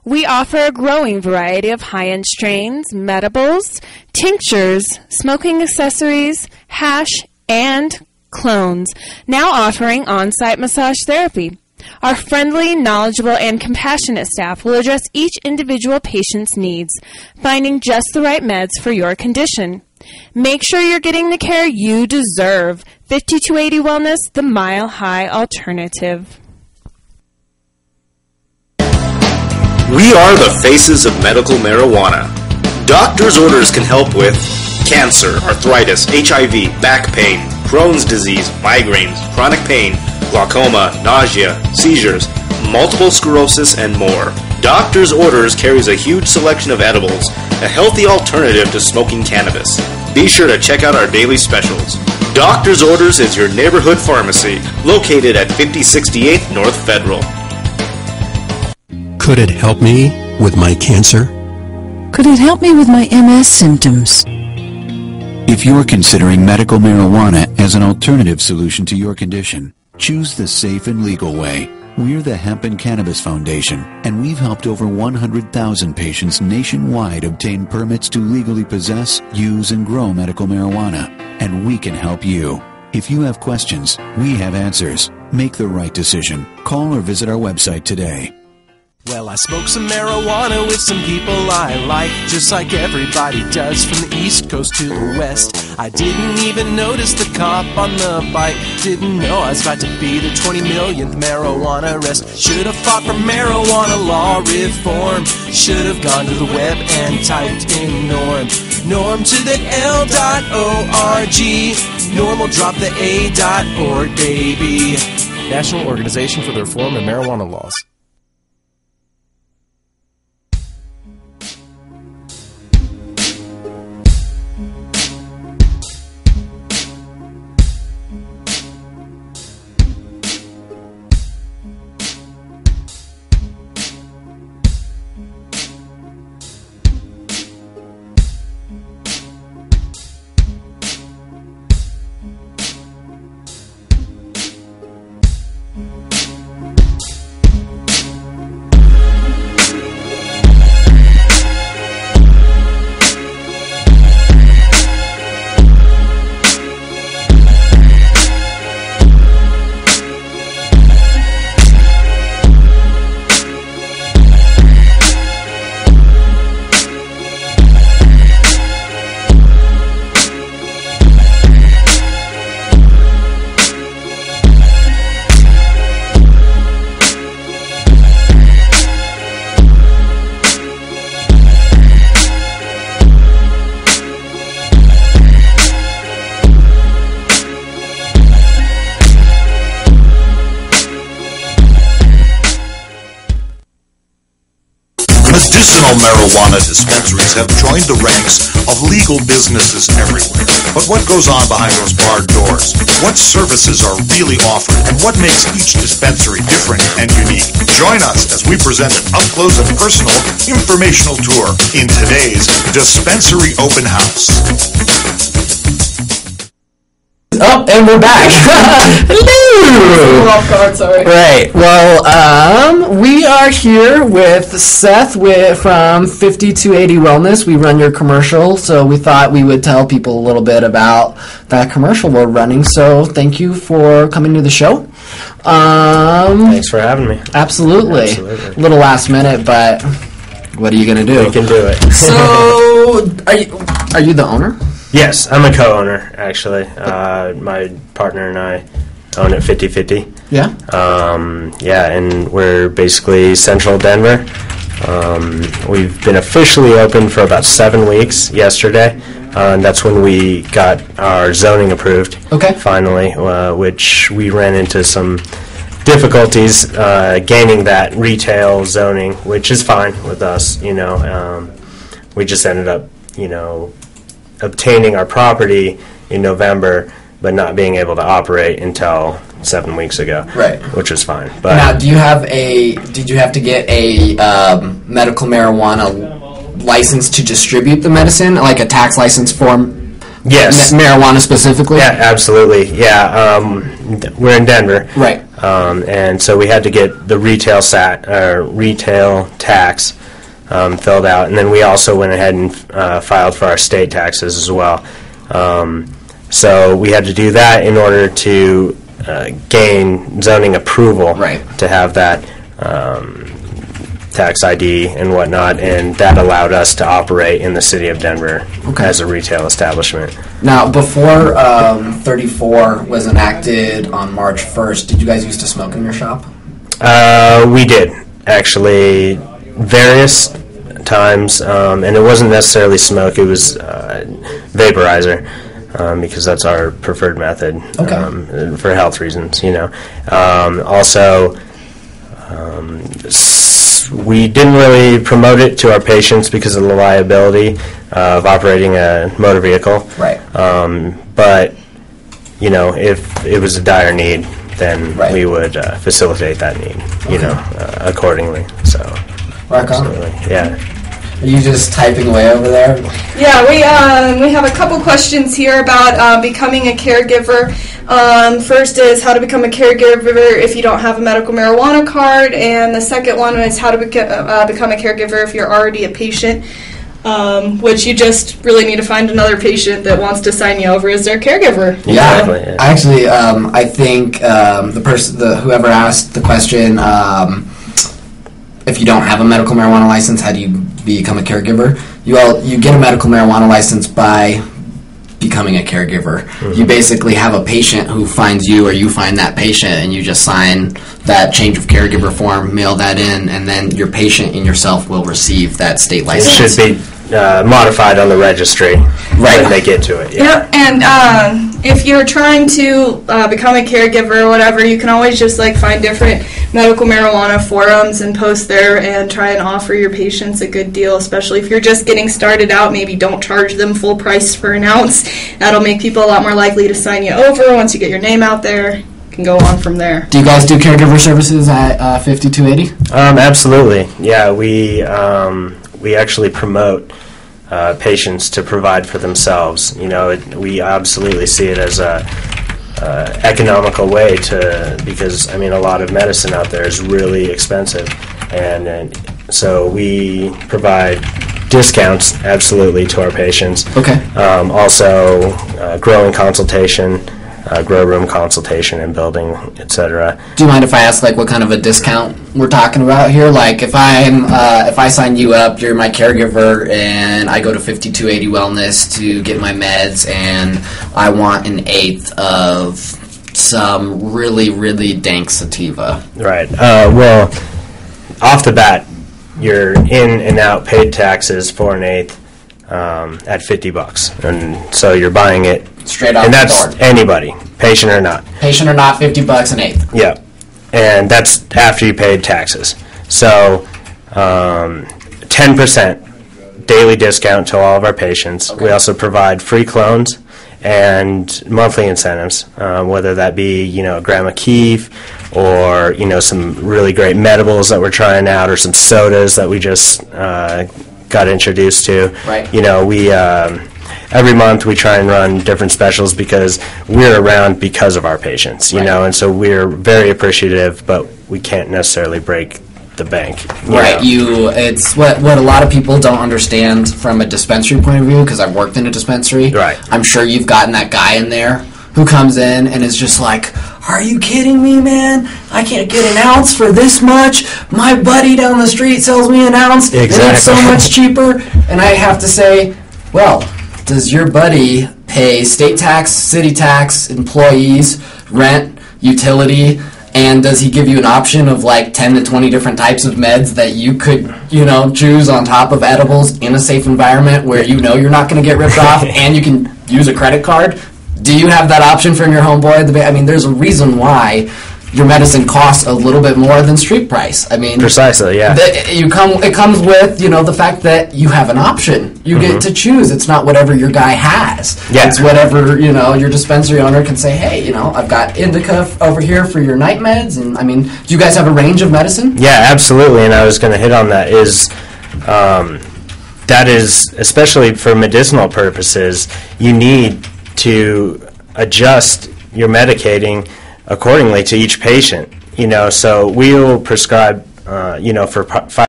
We offer a growing variety of high-end strains, medibles, tinctures, smoking accessories, hash, and clones, now offering on-site massage therapy. Our friendly, knowledgeable, and compassionate staff will address each individual patient's needs, finding just the right meds for your condition. Make sure you're getting the care you deserve. 5280 Wellness, the mile-high alternative. We are the faces of medical marijuana. Doctor's orders can help with cancer, arthritis, HIV, back pain, Crohn's disease, migraines, chronic pain, glaucoma, nausea, seizures, multiple sclerosis, and more. Doctor's Orders carries a huge selection of edibles, a healthy alternative to smoking cannabis. Be sure to check out our daily specials. Doctor's Orders is your neighborhood pharmacy, located at 5068 North Federal. Could it help me with my cancer? Could it help me with my MS symptoms? If you're considering medical marijuana as an alternative solution to your condition, choose the safe and legal way. We're the Hemp and Cannabis Foundation, and we've helped over 100,000 patients nationwide obtain permits to legally possess, use, and grow medical marijuana. And we can help you. If you have questions, we have answers. Make the right decision. Call or visit our website today. Well, I smoke some marijuana with some people I like, just like everybody does, from the East Coast to the West. I didn't even notice the cop on the bike, didn't know I was about to be the 20 millionth marijuana arrest. Should have fought for marijuana law reform, should have gone to the web and typed in norm to the L.org, norm will drop the A.org, baby. National Organization for the Reform of Marijuana Laws. Medicinal marijuana dispensaries have joined the ranks of legal businesses everywhere. But what goes on behind those barred doors? What services are really offered? And what makes each dispensary different and unique? Join us as we present an up-close and personal informational tour in today's Dispensary Open House. Oh, and we're back. Hello. Off guard, sorry. Right. Well, we are here with Seth from 5280 Wellness. We run your commercial, so we thought we would tell people a little bit about that commercial we're running. So thank you for coming to the show. Thanks for having me. Absolutely. A little last minute, but what are you going to do? We can do it. So, are you the owner? Yes, I'm a co-owner, actually. My partner and I own it 50-50. Yeah? Yeah, and we're basically central Denver. We've been officially open for about 7 weeks yesterday, and that's when we got our zoning approved, finally, which we ran into some difficulties gaining that retail zoning, which is fine with us, you know. We just ended up, you know, obtaining our property in November, but not being able to operate until 7 weeks ago, right? Which was fine. But now, did you have to get a medical marijuana license to distribute the medicine, like a tax license form? Yes. Marijuana specifically? Yeah, absolutely. Yeah, we're in Denver. Right. And so we had to get the retail tax filled out, and then we also went ahead and filed for our state taxes as well. So we had to do that in order to gain zoning approval to have that tax ID and whatnot, and that allowed us to operate in the city of Denver as a retail establishment. Now, before 34 was enacted on March 1st, did you guys used to smoke in your shop? We did, actually, various times, and it wasn't necessarily smoke, it was vaporizer. Because that's our preferred method for health reasons, Also, we didn't really promote it to our patients because of the liability of operating a motor vehicle. Right. But, if it was a dire need, then we would facilitate that need, accordingly. So, rock on. Absolutely. Yeah. Are you just typing away over there? Yeah, we have a couple questions here about becoming a caregiver. First is how to become a caregiver if you don't have a medical marijuana card, and the second one is how to become a caregiver if you're already a patient, which you just really need to find another patient that wants to sign you over as their caregiver. Yeah, exactly. Actually, I think whoever asked the question, if you don't have a medical marijuana license, how do you become a caregiver? You get a medical marijuana license by becoming a caregiver. Mm-hmm. You basically have a patient who finds you, or you find that patient, and you just sign that change of caregiver form, mail that in, and then your patient and yourself will receive that state license. It should be modified on the registry when they get to it. Yeah. Yep, and if you're trying to become a caregiver or whatever, you can always just find different medical marijuana forums and post there and try and offer your patients a good deal, especially if you're just getting started out. Maybe don't charge them full price for an ounce. That'll make people a lot more likely to sign you over once you get your name out there. You can go on from there. Do you guys do caregiver services at 5280? Absolutely. Yeah, we actually promote patients to provide for themselves. We absolutely see it as a economical way because a lot of medicine out there is really expensive, and so we provide discounts absolutely to our patients. Okay. Also, growing consultation, grow room consultation and building, etc. Do you mind if I ask what kind of a discount we're talking about here? If I sign you up, you're my caregiver, and I go to 5280 Wellness to get my meds, and I want an eighth of some really, really dank sativa. Right. Well, off the bat, you're in and out paid taxes for an eighth at $50, and so you're buying it straight off the door. And that's anybody, patient or not. Patient or not, $50 an eighth. Yeah, and that's after you paid taxes. So 10% daily discount to all of our patients. Okay. We also provide free clones and monthly incentives, whether that be a gram of keef or some really great medibles that we're trying out, or some sodas that we just got introduced to. Right. We every month we try and run different specials because we're around because of our patients, and so we're very appreciative, but we can't necessarily break the bank. Right. It's what a lot of people don't understand from a dispensary point of view, because I've worked in a dispensary. Right. I'm sure you've gotten that guy in there who comes in and is just like, are you kidding me, man? I can't get an ounce for this much. My buddy down the street sells me an ounce. Exactly. And it's so much cheaper. And I have to say, well, does your buddy pay state tax, city tax, employees, rent, utility, and does he give you an option of 10 to 20 different types of meds that you could, choose on top of edibles in a safe environment where you're not going to get ripped off, and you can use a credit card? Do you have that option from your homeboy? There's a reason why your medicine costs a little bit more than street price. Precisely, yeah. It comes with, the fact that you have an option. You get to choose. It's not whatever your guy has. Yeah. It's whatever, your dispensary owner can say, hey, I've got indica over here for your night meds. And, do you guys have a range of medicine? Yeah, absolutely. And I was going to hit on that is that is, especially for medicinal purposes, you need to adjust your medicating accordingly to each patient. So we'll prescribe, for